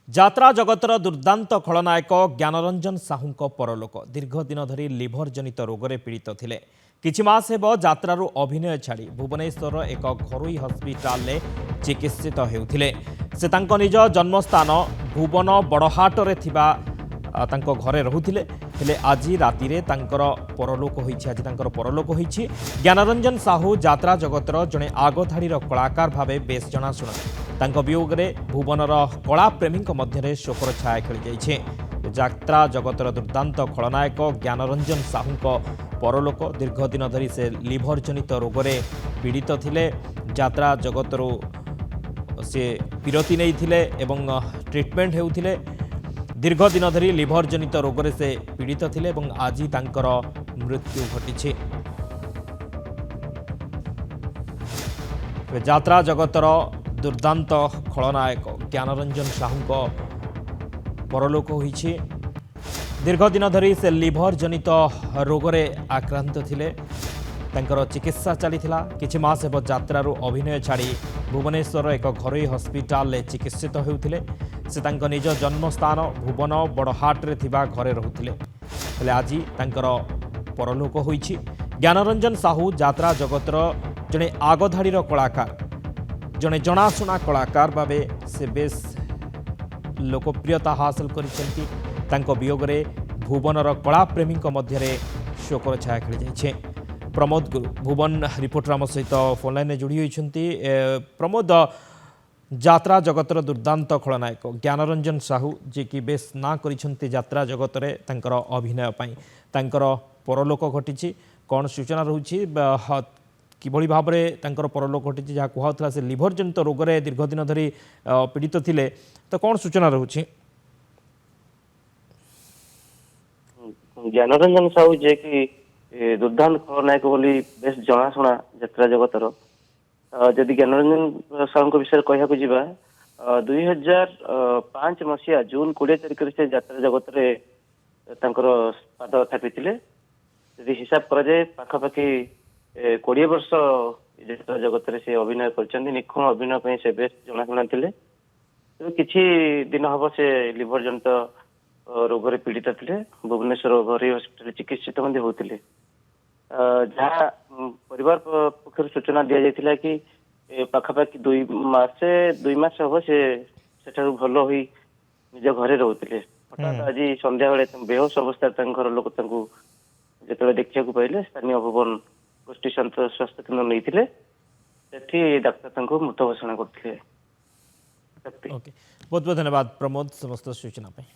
ଯାତ୍ରା ଜଗତର ଦୁର୍ଦାନ୍ତ ଖଳନାୟକ ଜ୍ଞାନରଞ୍ଜନ ସାହୁଙ୍କ ପରଲୋକ ଦୀର୍ଘ ଦିନ ଧରି ଲିଭର ଜନିତ ରୋଗରେ ପୀଡ଼ିତ ଥିଲେ। କିଛି ମାସ ହେବ ଯାତ୍ରାରୁ ଅଭିନୟ ଛାଡ଼ି ଭୁବନେଶ୍ୱରର ଏକ ଘରୋଇ ହସ୍ପିଟାଲରେ ଚିକିତ୍ସିତ ହେଉଥିଲେ। ସେ ତାଙ୍କ ନିଜ ଜନ୍ମସ୍ଥାନ ଭୁବନ ବଡ଼ହାଟରେ ଥିବା ତାଙ୍କ ଘରେ ରହୁଥିଲେ। ହେଲେ ଆଜି ରାତିରେ ତାଙ୍କର ପରଲୋକ ହୋଇଛି। ଜ୍ଞାନରଞ୍ଜନ ସାହୁ ଯାତ୍ରା ଜଗତର ଜଣେ ଆଗଧାଡ଼ିର କଳାକାର ଭାବେ ବେଶ୍ ଜଣାଶୁଣା। ତାଙ୍କ ବିୟୋଗରେ ଭୁବନର କଳାପ୍ରେମୀଙ୍କ ମଧ୍ୟରେ ଶୋକର ଛାୟା ଖେଳିଯାଇଛି। ଯାତ୍ରା ଜଗତର ଦୁର୍ଦାନ୍ତ ଖଳନାୟକ ଜ୍ଞାନରଞ୍ଜନ ସାହୁଙ୍କ ପରଲୋକ ଦୀର୍ଘ ଦିନ ଧରି ସେ ଲିଭର ଜନିତ ରୋଗରେ ପୀଡ଼ିତ ଥିଲେ। ଯାତ୍ରା ଜଗତରୁ ସେ ବିରତି ନେଇଥିଲେ ଏବଂ ଟ୍ରିଟମେଣ୍ଟ ହେଉଥିଲେ। ଦୀର୍ଘ ଦିନ ଧରି ଲିଭର ଜନିତ ରୋଗରେ ସେ ପୀଡ଼ିତ ଥିଲେ ଏବଂ ଆଜି ତାଙ୍କର ମୃତ୍ୟୁ ଘଟିଛି। ଯାତ୍ରା ଜଗତର ଦୁର୍ଦାନ୍ତ ଖଳନାୟକ ଜ୍ଞାନରଞ୍ଜନ ସାହୁଙ୍କ ପରଲୋକ ହୋଇଛି। ଦୀର୍ଘ ଦିନ ଧରି ସେ ଲିଭର ଜନିତ ରୋଗରେ ଆକ୍ରାନ୍ତ ଥିଲେ। ତାଙ୍କର ଚିକିତ୍ସା ଚାଲିଥିଲା। କିଛି ମାସ ହେବ ଯାତ୍ରାରୁ ଅଭିନୟ ଛାଡ଼ି ଭୁବନେଶ୍ୱରର ଏକ ଘରୋଇ ହସ୍ପିଟାଲରେ ଚିକିତ୍ସିତ ହେଉଥିଲେ। ସେ ତାଙ୍କ ନିଜ ଜନ୍ମସ୍ଥାନ ଭୁବନ ବଡ଼ହାଟରେ ଥିବା ଘରେ ରହୁଥିଲେ। ହେଲେ ଆଜି ତାଙ୍କର ପରଲୋକ ହୋଇଛି। ଜ୍ଞାନରଞ୍ଜନ ସାହୁ ଯାତ୍ରା ଜଗତର ଜଣେ ଆଗଧାଡ଼ିର କଳାକାର, ଜଣେ ଜଣାଶୁଣା କଳାକାର ଭାବେ ସେ ବେଶ୍ ଲୋକପ୍ରିୟତା ହାସଲ କରିଛନ୍ତି। ତାଙ୍କ ବିୟୋଗରେ ଭୁବନର କଳାପ୍ରେମୀଙ୍କ ମଧ୍ୟରେ ଶୋକର ଛାୟା ଖେଳିଯାଇଛି। ପ୍ରମୋଦ ଗୁରୁ ଭୁବନ ରିପୋର୍ଟର ଆମ ସହିତ ଫୋନ୍ ଲାଇନ୍ରେ ଯୋଡ଼ି ହୋଇଛନ୍ତି। ପ୍ରମୋଦ, ଯାତ୍ରା ଜଗତର ଦୁର୍ଦାନ୍ତ ଖଳନାୟକ ଜ୍ଞାନରଞ୍ଜନ ସାହୁ ଯିଏକି ବେଶ୍ ନାଁ କରିଛନ୍ତି ଯାତ୍ରା ଜଗତରେ ତାଙ୍କର ଅଭିନୟ ପାଇଁ, ତାଙ୍କର ପରଲୋକ ଘଟିଛି। କ'ଣ ସୂଚନା ରହୁଛି କିଭଳି ଭାବରେ ତାଙ୍କର ପରଲୋକ ଘଟିଛି? ଯାହା କୁହାଯାଉଥିଲା ସେ ଲିଭର ଜନିତ ରୋଗରେ ଦୀର୍ଘ ଦିନ ଧରି ପୀଡ଼ିତ ଥିଲେ, ତ କ'ଣ ସୂଚନା ରହୁଛି? ଜ୍ଞାନରଞ୍ଜନ ସାହୁ ଯିଏକି ଦୁର୍ଦାନ୍ତ ଖଳନାୟକ ବୋଲି ବେଶ ଜଣାଶୁଣା ଯାତ୍ରା ଜଗତର। ଯଦି ଜ୍ଞାନରଞ୍ଜନ ସାହୁଙ୍କ ବିଷୟରେ କହିବାକୁ ଯିବା, 2005 ମସିହା ଜୁନ 20 ତାରିଖରେ ସେ ଯାତ୍ରା ଜଗତରେ ତାଙ୍କର ପାଦ ଥାପିଥିଲେ। ଯଦି ହିସାବ କରାଯାଏ ପାଖାପାଖି 20 ବର୍ଷ ଯାତ୍ରା ଜଗତରେ ସେ ଅଭିନୟ କରିଛନ୍ତି। ନିଖୁଣ ଅଭିନୟ ପାଇଁ ସେ ବେଶ ଜଣାଶୁଣା ଥିଲେ। କିଛି ଦିନ ହବ ସେ ଲିଭର ଜନିତ ରୋଗରେ ପୀଡ଼ିତ ଥିଲେ। ଭୁବନେଶ୍ୱର ଘରୋଇ ହସ୍ପିଟାଲରେ ଚିକିତ୍ସିତ ମଧ୍ୟ ହେଉଥିଲେ। ଯାହା ପରିବାର ପକ୍ଷରୁ ସୂଚନା ଦିଆଯାଇଥିଲା କି ପାଖାପାଖି 2 ମାସ ହବ ସେ ସେଠାରୁ ଭଲ ହୋଇ ନିଜ ଘରେ ରହୁଥିଲେ। ହଠାତ୍ ଆଜି ସନ୍ଧ୍ୟାବେଳେ ବେହୋସ ଅବସ୍ଥାରେ ତାଙ୍କ ଘର ଲୋକ ତାଙ୍କୁ ଯେତେବେଳେ ଦେଖିବାକୁ ପାଇଲେ ସ୍ଥାନୀୟ ଭୁବନ ଗୋଷ୍ଠୀ ସ୍ୱାସ୍ଥ୍ୟ କେନ୍ଦ୍ର ନେଇଥିଲେ। ସେଠି ଡାକ୍ତର ତାଙ୍କୁ ମୃତ ଘୋଷଣା କରିଥିଲେ। ବହୁତ ବହୁତ ଧନ୍ୟବାଦ ପ୍ରମୋଦ ସମସ୍ତ ସୂଚନା ପାଇଁ।